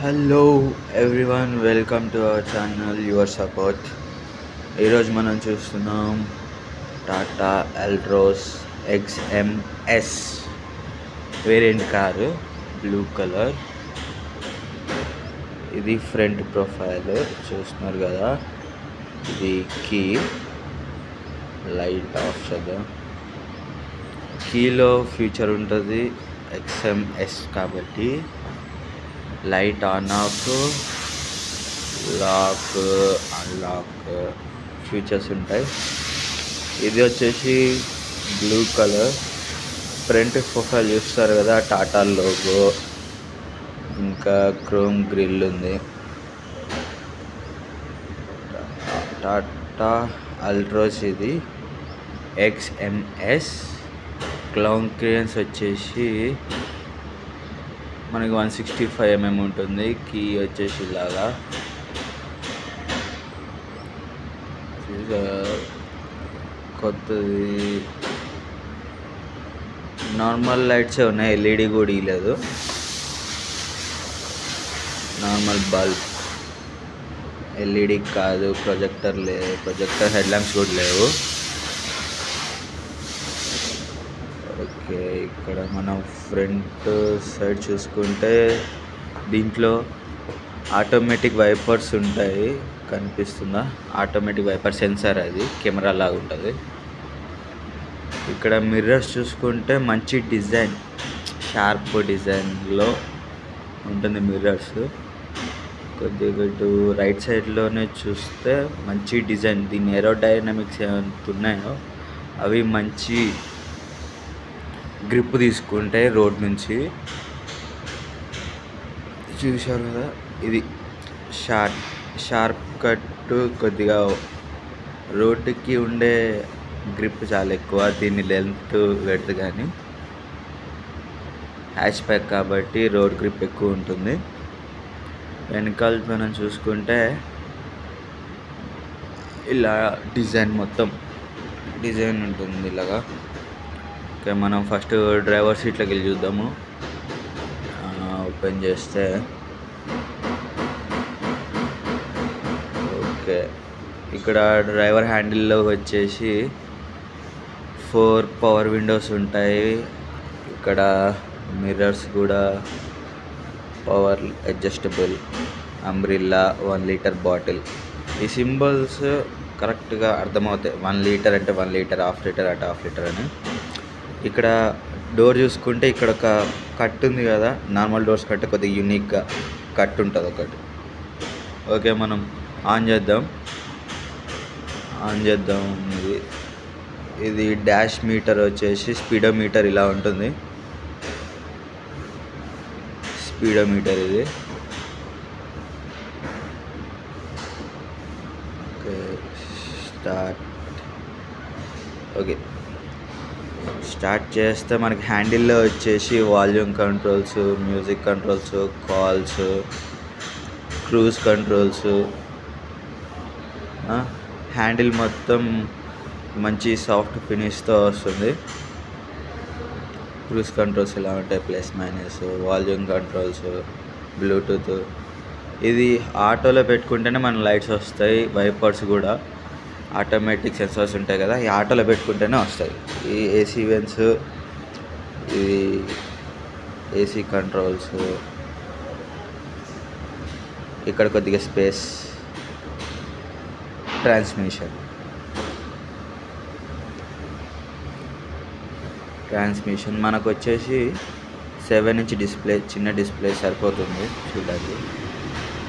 Hello everyone, welcome to our channel your support. ఈరోజు మనం చూస్తున్నాం Tata Altroz XMS variant car, blue colour. ఇది front profile చూస్తున్నారు కదా. ఇది కీ లైట్ ఆఫ్ చేద్దాం. కీలో ఫీచర్ ఉంటుంది XMS కాబట్టి light on off, lock unlock features ఉంటాయి. ఇది వచ్చేసి బ్లూ కలర్. ఫ్రంట్ ప్రొఫైల్ చూస్తారు కదా, టాటా లోగో, ఇంకా క్రోమ్ గ్రిల్ ఉంది. టాటా అల్ట్రోస్ ఇది XMS. క్లౌన్ క్లియరెన్స్ వచ్చేసి మనకి 165 ఉంటుంది. కీ వచ్చేసి ఇలాగా కొత్తది. నార్మల్ లైట్సే ఉన్నాయి, ఎల్ఈడి కూడా ఇవ్వలేదు. నార్మల్ బల్బ్, ఎల్ఈడి కాదు. ప్రొజెక్టర్ లేదు, ప్రొజెక్టర్ హెడ్ ల్యాంప్స్ కూడా లేవు. ఓకే, ఇక్కడ మనం ఫ్రంట్ సైడ్ చూసుకుంటే దీంట్లో ఆటోమేటిక్ వైపర్స్ ఉంటాయి. కనిపిస్తుందా? ఆటోమేటిక్ వైపర్ సెన్సార్, అది కెమెరా లాగా ఉంటుంది. ఇక్కడ మిర్రర్స్ చూసుకుంటే మంచి డిజైన్, షార్ప్ డిజైన్లో ఉంటుంది మిర్రర్స్. కొద్దిగా ఇటు రైట్ సైడ్లోనే చూస్తే మంచి డిజైన్. దీని ఏరోడైనమిక్స్ ఏమైనా ఉన్నాయో అవి మంచి గ్రిప్ తీసుకుంటాయి రోడ్ నుంచి. చూశారు కదా, ఇది షార్ప్ కట్. కొద్దిగా రోడ్డుకి ఉండే గ్రిప్ చాలా ఎక్కువ. దీన్ని లెంత్ పెడితే కానీ హ్యాచ్ బ్యాక్ కాబట్టి రోడ్ గ్రిప్ ఎక్కువ ఉంటుంది. వెనకాల మనం చూసుకుంటే ఇలా డిజైన్, మొత్తం డిజైన్ ఉంటుంది ఇలాగా. ఓకే, మనం ఫస్ట్ డ్రైవర్ సీట్లోకి వెళ్ళి చూద్దాము. ఓపెన్ చేస్తే ఓకే, ఇక్కడ డ్రైవర్ హ్యాండిల్లో వచ్చేసి 4 పవర్ విండోస్ ఉంటాయి. ఇక్కడ మిర్రర్స్ కూడా power adjustable, umbrella, 1 litre bottle. ఈ సింబల్స్ కరెక్ట్గా అర్థమవుతాయి. 1 లీటర్ అంటే 1 లీటర్, హాఫ్ లీటర్ అంటే హాఫ్ లీటర్ అని. ఇక్కడ డోర్ చూసుకుంటే ఇక్కడ ఒక కట్ ఉంది కదా, నార్మల్ డోర్స్ కంటే కొద్దిగా యూనిక్గా కట్ ఉంటుంది ఒకటి. ఓకే, మనం ఆన్ చేద్దాం. ఇది డాష్ మీటర్ వచ్చేసి స్పీడోమీటర్ ఇలా ఉంటుంది. స్పీడోమీటర్ ఇది. ఓకే, స్టార్ట్ చేస్తే మనకి హ్యాండిల్లో వచ్చేసి volume controls, music controls, calls, cruise controls. Handle మొత్తం మంచి సాఫ్ట్ ఫినిష్తో వస్తుంది. క్రూజ్ కంట్రోల్స్ ఇలా ఉంటాయి, plus minus. Volume controls, Bluetooth. ఇది ఆటోలో పెట్టుకుంటేనే మన లైట్స్ వస్తాయి. వైపర్స్ కూడా ఆటోమేటిక్ సెన్సార్స్ ఉంటాయి కదా, ఈ ఆటోలో పెట్టుకుంటేనే వస్తాయి. ఈ ఏసీ వెన్స్, ఇది ఏసీ కంట్రోల్స్. ఇక్కడ కొద్దిగా స్పేస్. ట్రాన్స్మిషన్ మనకు వచ్చేసి 7 ఇంచ్ డిస్ప్లే, చిన్న డిస్ప్లే సరిపోతుంది చూడండి.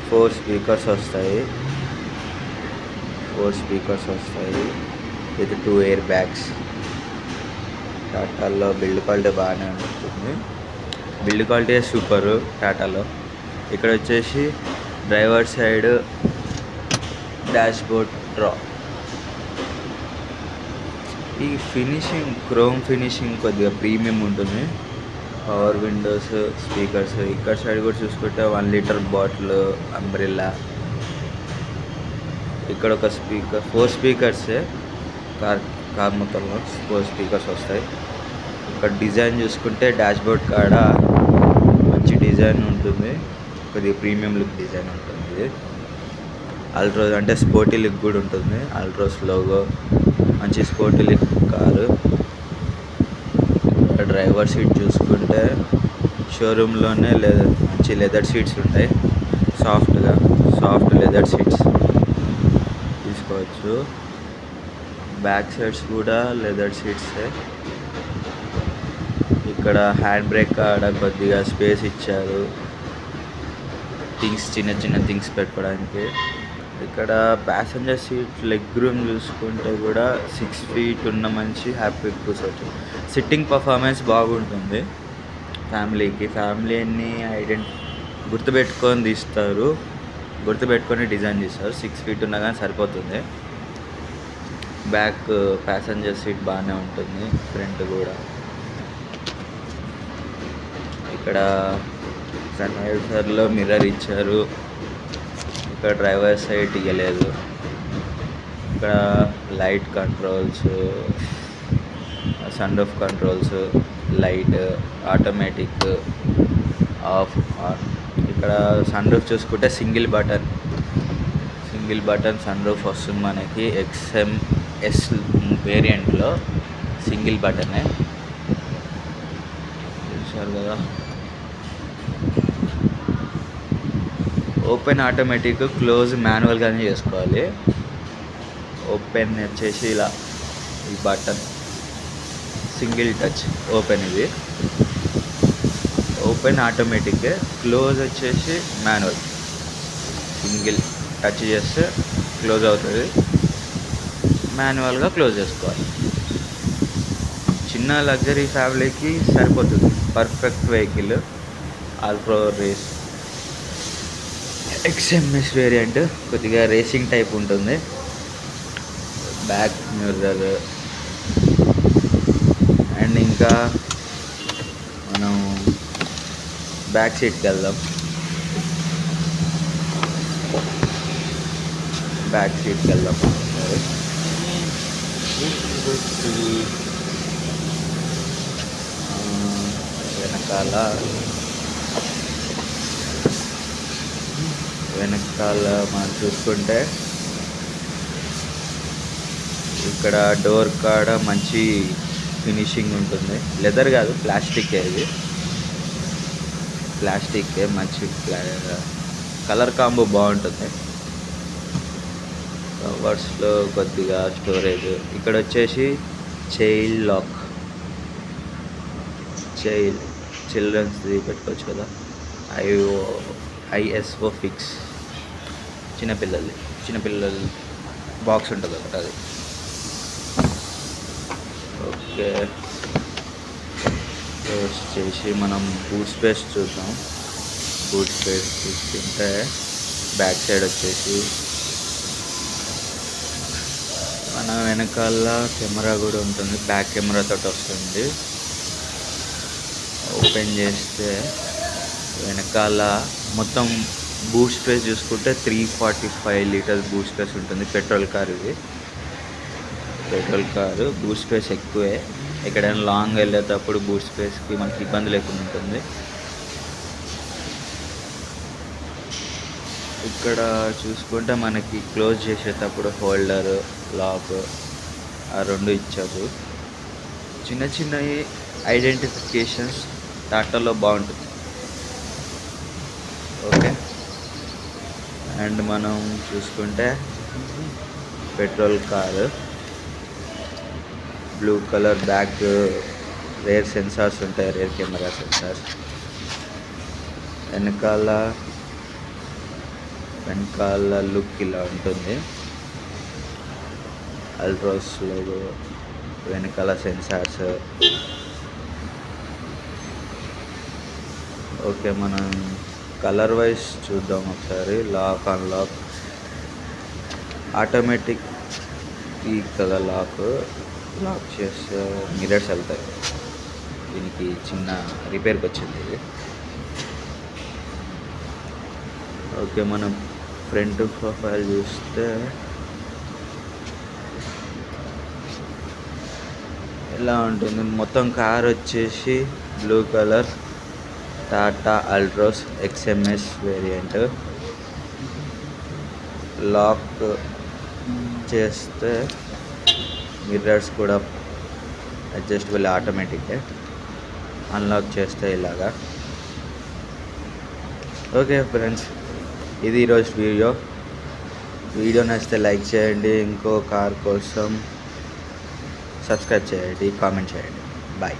4 స్పీకర్స్ వస్తాయి విత్ 2 ఎయిర్ బ్యాగ్స్. టాటాలో బిల్డ్ క్వాలిటీ బాగానే ఉంటుంది. బిల్డ్ క్వాలిటీ సూపర్ టాటాలో. ఇక్కడ వచ్చేసి driver side dashboard draw. ఈ ఫినిషింగ్, క్రోమ్ ఫినిషింగ్ కొద్దిగా ప్రీమియం ఉంటుంది. Power windows, speakers. ఇక్కడ సైడ్ కూడా చూసుకుంటే 1 లీటర్ బాటిల్, అంబ్రిల్లా. ఇక్కడ ఒక స్పీకర్, 4 స్పీకర్సే కార్ మొత్తంలో 4 స్పీకర్స్ వస్తాయి. ఇక్కడ డిజైన్ చూసుకుంటే డాష్ బోర్డ్ కాడ మంచి డిజైన్ ఉంటుంది. కొద్దిగా ప్రీమియం లుక్ డిజైన్ ఉంటుంది ఇది. ఆల్ట్రోస్ అంటే స్పోర్టీ లుక్ కూడా ఉంటుంది. ఆల్ట్రోస్ లోగో, మంచి sporty look car. Driver seat చూసుకుంటే షోరూంలోనే మంచి లెదర్ సీట్స్ ఉంటాయి. సాఫ్ట్ లెదర్ సీట్స్ తీసుకోవచ్చు. బ్యాక్ సైడ్స్ కూడా లెదర్ సీట్సే. ఇక్కడ హ్యాండ్ బ్రేక్ కాడ కొద్దిగా స్పేస్ ఇచ్చారు, చిన్న థింగ్స్ పెట్టుకోవడానికి. ఇక్కడ ప్యాసింజర్ సీట్ లెగ్ రూమ్ చూసుకుంటే కూడా 6 feet ఉన్న మంచి హ్యాపీ కూర్చోవచ్చు. సిట్టింగ్ పర్ఫార్మెన్స్ బాగుంటుంది. ఫ్యామిలీని గుర్తుపెట్టుకొని డిజైన్ చేస్తారు. 6 feet ఉన్నా కానీ సరిపోతుంది. బ్యాక్ ప్యాసింజర్ సీట్ బాగానే ఉంటుంది, ఫ్రంట్ కూడా. ఇక్కడ సన్రైజర్లో మిర్రర్ ఇచ్చారు. ఇక్కడ డ్రైవర్ సైడ్ ఇవ్వలేదు. ఇక్కడ light controls, sun roof controls, light, automatic, off, on. ఇక్కడ సన్ రూఫ్ చూసుకుంటే సింగిల్ బటన్ సన్ రూఫ్ వస్తుంది మనకి. XMS వేరియంట్లో సింగిల్ బటనే చూసారు కదా. ఓపెన్ ఆటోమేటిక్, క్లోజ్ మాన్యువల్గానే చేసుకోవాలి. ఓపెన్ వచ్చేసి ఇలా ఈ బటన్ సింగిల్ టచ్ ఓపెన్. ఇది ఓపెన్ ఆటోమేటిక్. క్లోజ్ వచ్చేసి మాన్యువల్, సింగిల్ టచ్ చేస్తే క్లోజ్ అవుతుంది. మాన్యువల్గా క్లోజ్ చేసుకోవాలి. చిన్న లగ్జరీ ఫ్యామిలీకి సరిపోతుంది. Perfect vehicle. Altroz race XMS variant, కొద్దిగా రేసింగ్ టైప్ ఉంటుంది. Back mirror. అండ్ ఇంకా మనం బ్యాక్ సీట్కి వెళ్దాం. వెనకాల మనం చూసుకుంటే ఇక్కడ డోర్ కాడ మంచి ఫినిషింగ్ ఉంటుంది. లెదర్ కాదు, ప్లాస్టిక్. ఇది ప్లాస్టిక్, మంచి కలర్ కాంబో బాగుంటుంది. కవర్స్లో కొద్దిగా స్టోరేజ్. ఇక్కడ వచ్చేసి చైల్డ్ లాక్, చిల్డ్రన్స్ది పెట్టుకోవచ్చు కదా. ISO ఫిక్స్, చిన్నపిల్లల బాక్స్ ఉంటుంది ఒకటి, అది. ఓకే, వచ్చేసి మనం బూట్ స్పేస్ చూద్దాం. బూట్ స్పేస్ చూసుకుంటే బ్యాక్ సైడ్ వచ్చేసి మన వెనకాల కెమెరా కూడా ఉంటుంది. బ్యాక్ కెమెరాతో వస్తుంది. ఓపెన్ చేస్తే వెనకాల మొత్తం బూట్ స్పేస్ చూసుకుంటే 345 లీటర్స్ బూట్ స్పేస్ ఉంటుంది. పెట్రోల్ కార్ ఇది. బూట్ స్పేస్ ఎక్కువే. ఎక్కడైనా లాంగ్ వెళ్ళేటప్పుడు బూట్ స్పేస్కి మనకి ఇబ్బంది లేకుండా ఉంటుంది. ఇక్కడ చూసుకుంటే మనకి క్లోజ్ చేసేటప్పుడు హోల్డర్, లాక్ ఆ రెండు ఇచ్చారు. చిన్న ఐడెంటిఫికేషన్స్ టాటాలో బాగుంటుంది. ఓకే, అండ్ మనం చూసుకుంటే petrol car, blue colour back, rare sensors ఉంటాయి, రేర్ కెమెరా సెన్సార్స్. వెనకాల లుక్ ఇలా ఉంటుంది. ఆల్ట్రోస్ లోగో, వెనకాల సెన్సార్స్. ఓకే, మనం కలర్ వైజ్ చూద్దాం ఒకసారి. లాక్, అన్లాక్, ఆటోమేటిక్ ఈ కదా. లాక్ చేస్తే మిర్రర్స్ వెళ్తాయి. దీనికి చిన్న రిపేర్కి వచ్చింది ఇది. ఓకే, మనం ఫ్రంట్ ప్రొఫైల్ చూస్తే ఎలా ఉంటుంది. మొత్తం కార్ వచ్చేసి blue colour, Tata Altroz XMS variant. Lock చేస్తే మిర్రర్స్ కూడా అడ్జస్టబుల్ ఆటోమేటిక్గా. అన్లాక్ చేస్తే ఇలాగా. ఓకే ఫ్రెండ్స్, ఇది ఈరోజు వీడియో నచ్చితే లైక్ చేయండి. ఇంకో కార్ కోసం సబ్స్క్రైబ్ చేయండి, కామెంట్ చేయండి. బాయ్.